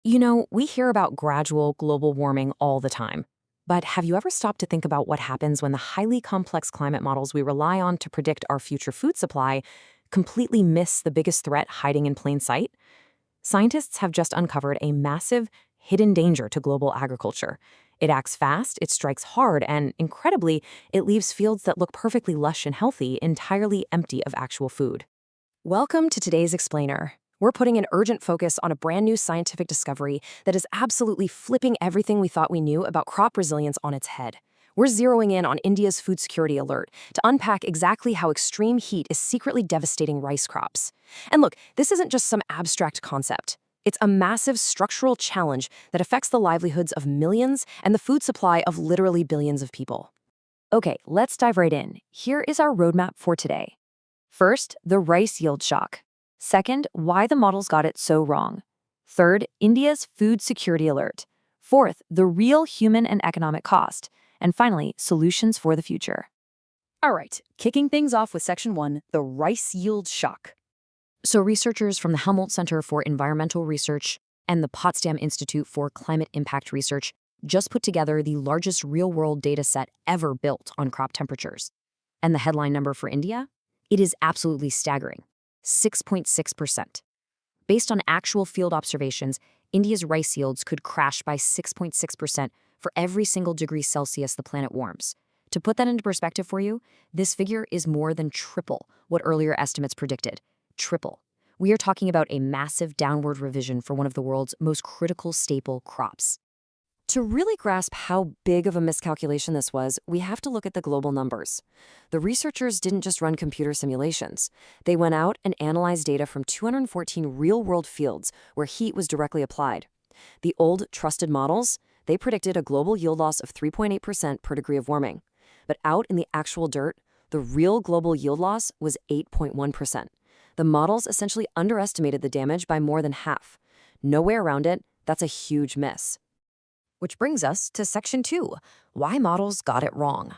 You know, we hear about gradual global warming all the time. But have you ever stopped to think about what happens when the highly complex climate models we rely on to predict our future food supply completely miss the biggest threat hiding in plain sight? Scientists have just uncovered a massive, hidden danger to global agriculture. It acts fast, it strikes hard, and incredibly, it leaves fields that look perfectly lush and healthy entirely empty of actual food. Welcome to today's Explainer. We're putting an urgent focus on a brand new scientific discovery that is absolutely flipping everything we thought we knew about crop resilience on its head. We're zeroing in on India's food security alert to unpack exactly how extreme heat is secretly devastating rice crops. And look, this isn't just some abstract concept. It's a massive structural challenge that affects the livelihoods of millions and the food supply of literally billions of people. Okay, let's dive right in. Here is our roadmap for today. First, the rice yield shock. Second, why the models got it so wrong. Third, India's food security alert. Fourth, the real human and economic cost. And finally, solutions for the future. All right, kicking things off with Section 1, the rice yield shock. So researchers from the Helmholtz Center for Environmental Research and the Potsdam Institute for Climate Impact Research just put together the largest real-world data set ever built on crop temperatures. And the headline number for India? It is absolutely staggering, 6.6%. Based on actual field observations, India's rice yields could crash by 6.6% for every single degree Celsius the planet warms. To put that into perspective for you, this figure is more than triple what earlier estimates predicted. Triple. We are talking about a massive downward revision for one of the world's most critical staple crops. To really grasp how big of a miscalculation this was, we have to look at the global numbers. The researchers didn't just run computer simulations. They went out and analyzed data from 214 real-world fields where heat was directly applied. The old, trusted models, they predicted a global yield loss of 3.8% per degree of warming. But out in the actual dirt, the real global yield loss was 8.1%. The models essentially underestimated the damage by more than half. No way around it, that's a huge miss. Which brings us to Section 2, why models got it wrong.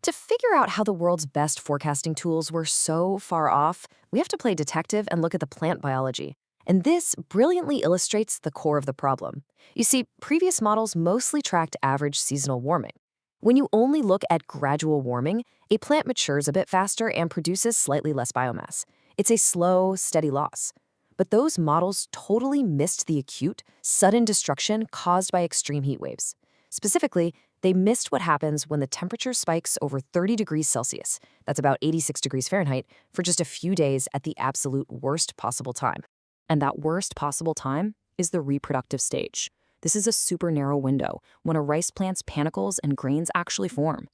To figure out how the world's best forecasting tools were so far off, we have to play detective and look at the plant biology. And this brilliantly illustrates the core of the problem. You see, previous models mostly tracked average seasonal warming. When you only look at gradual warming, a plant matures a bit faster and produces slightly less biomass. It's a slow, steady loss. But those models totally missed the acute, sudden destruction caused by extreme heat waves. Specifically, they missed what happens when the temperature spikes over 30 degrees Celsius, that's about 86 degrees Fahrenheit, for just a few days at the absolute worst possible time. And that worst possible time is the reproductive stage. This is a super narrow window when a rice plant's panicles and grains actually form.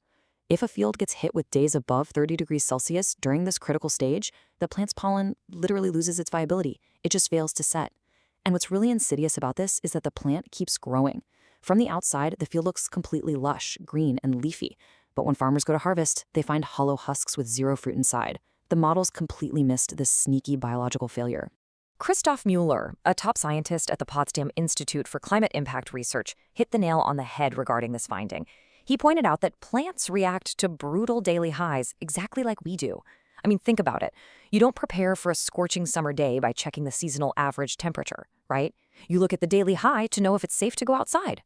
If a field gets hit with days above 30 degrees Celsius during this critical stage, the plant's pollen literally loses its viability. It just fails to set. And what's really insidious about this is that the plant keeps growing. From the outside, the field looks completely lush, green, and leafy. But when farmers go to harvest, they find hollow husks with zero fruit inside. The models completely missed this sneaky biological failure. Christoph Mueller, a top scientist at the Potsdam Institute for Climate Impact Research, hit the nail on the head regarding this finding. He pointed out that plants react to brutal daily highs exactly like we do. I mean, think about it. You don't prepare for a scorching summer day by checking the seasonal average temperature, right? You look at the daily high to know if it's safe to go outside.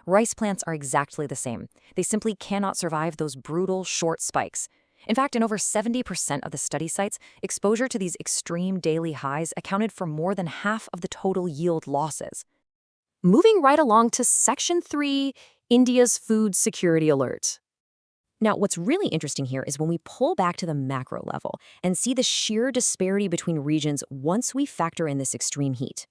Rice plants are exactly the same. They simply cannot survive those brutal, short spikes. In fact, in over 70% of the study sites, exposure to these extreme daily highs accounted for more than half of the total yield losses. Moving right along to Section 3, India's food security alert. Now, what's really interesting here is when we pull back to the macro level and see the sheer disparity between regions once we factor in this extreme heat.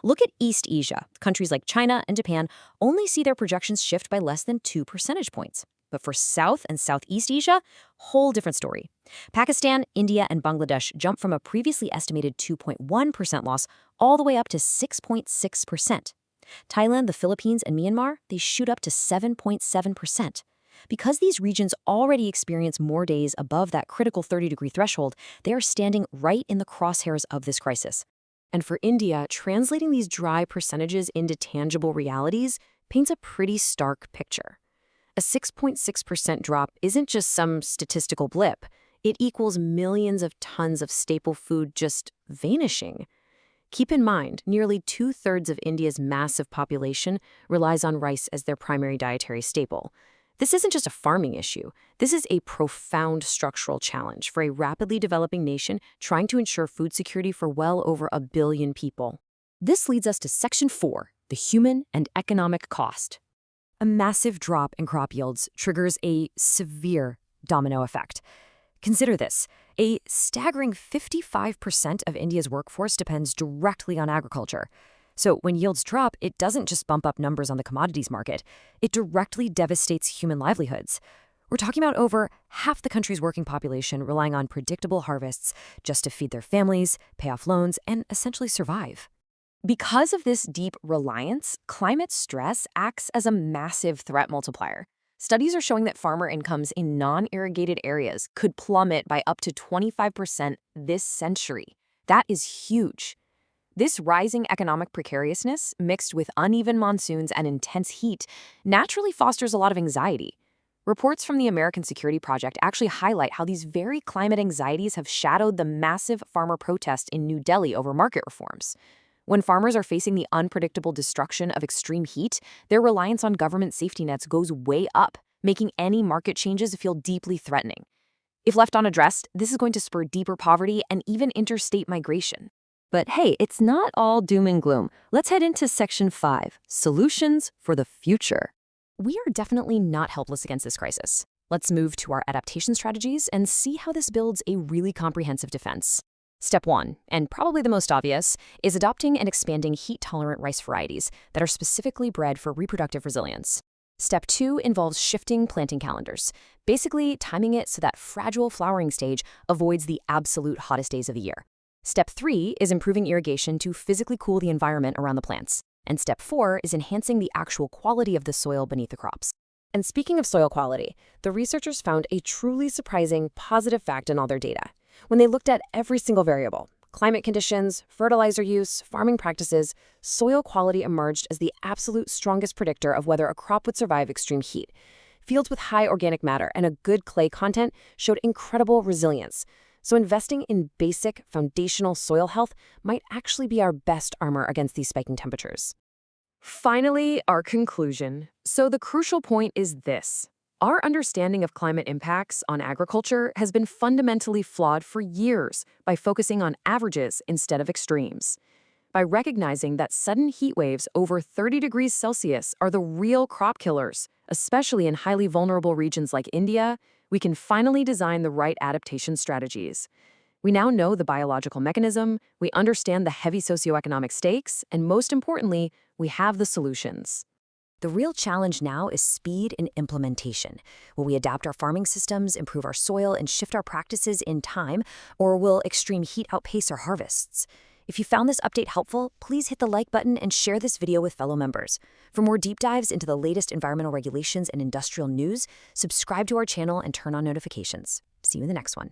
Look at East Asia. Countries like China and Japan only see their projections shift by less than 2 percentage points. But for South and Southeast Asia, whole different story. Pakistan, India, and Bangladesh jump from a previously estimated 2.1% loss all the way up to 6.6%. Thailand, the Philippines, and Myanmar, they shoot up to 7.7%. Because these regions already experience more days above that critical 30-degree threshold, they are standing right in the crosshairs of this crisis. And for India, translating these dry percentages into tangible realities paints a pretty stark picture. A 6.6% drop isn't just some statistical blip. It equals millions of tons of staple food just vanishing. Keep in mind, nearly 2/3 of India's massive population relies on rice as their primary dietary staple. This isn't just a farming issue. This is a profound structural challenge for a rapidly developing nation trying to ensure food security for well over 1 billion people. This leads us to Section 4, the human and economic cost. A massive drop in crop yields triggers a severe domino effect. Consider this. A staggering 55% of India's workforce depends directly on agriculture. So when yields drop, it doesn't just bump up numbers on the commodities market. It directly devastates human livelihoods. We're talking about over half the country's working population relying on predictable harvests just to feed their families, pay off loans, and essentially survive. Because of this deep reliance, climate stress acts as a massive threat multiplier. Studies are showing that farmer incomes in non-irrigated areas could plummet by up to 25% this century. That is huge. This rising economic precariousness, mixed with uneven monsoons and intense heat, naturally fosters a lot of anxiety. Reports from the American Security Project actually highlight how these very climate anxieties have shadowed the massive farmer protest in New Delhi over market reforms. When farmers are facing the unpredictable destruction of extreme heat, their reliance on government safety nets goes way up, making any market changes feel deeply threatening. If left unaddressed, this is going to spur deeper poverty and even interstate migration. But hey, it's not all doom and gloom. Let's head into Section 5, Solutions for the Future. We are definitely not helpless against this crisis. Let's move to our adaptation strategies and see how this builds a really comprehensive defense. Step 1, and probably the most obvious, is adopting and expanding heat-tolerant rice varieties that are specifically bred for reproductive resilience. Step 2 involves shifting planting calendars, basically timing it so that fragile flowering stage avoids the absolute hottest days of the year. Step 3 is improving irrigation to physically cool the environment around the plants. And Step 4 is enhancing the actual quality of the soil beneath the crops. And speaking of soil quality, the researchers found a truly surprising positive fact in all their data. When they looked at every single variable, climate conditions, fertilizer use, farming practices, soil quality emerged as the absolute strongest predictor of whether a crop would survive extreme heat. Fields with high organic matter and a good clay content showed incredible resilience. So investing in basic, foundational soil health might actually be our best armor against these spiking temperatures. Finally, our conclusion. So the crucial point is this. Our understanding of climate impacts on agriculture has been fundamentally flawed for years by focusing on averages instead of extremes. By recognizing that sudden heat waves over 30 degrees Celsius are the real crop killers, especially in highly vulnerable regions like India, we can finally design the right adaptation strategies. We now know the biological mechanism, we understand the heavy socioeconomic stakes, and most importantly, we have the solutions. The real challenge now is speed and implementation. Will we adapt our farming systems, improve our soil, and shift our practices in time, or will extreme heat outpace our harvests? If you found this update helpful, please hit the like button and share this video with fellow members. For more deep dives into the latest environmental regulations and industrial news, subscribe to our channel and turn on notifications. See you in the next one.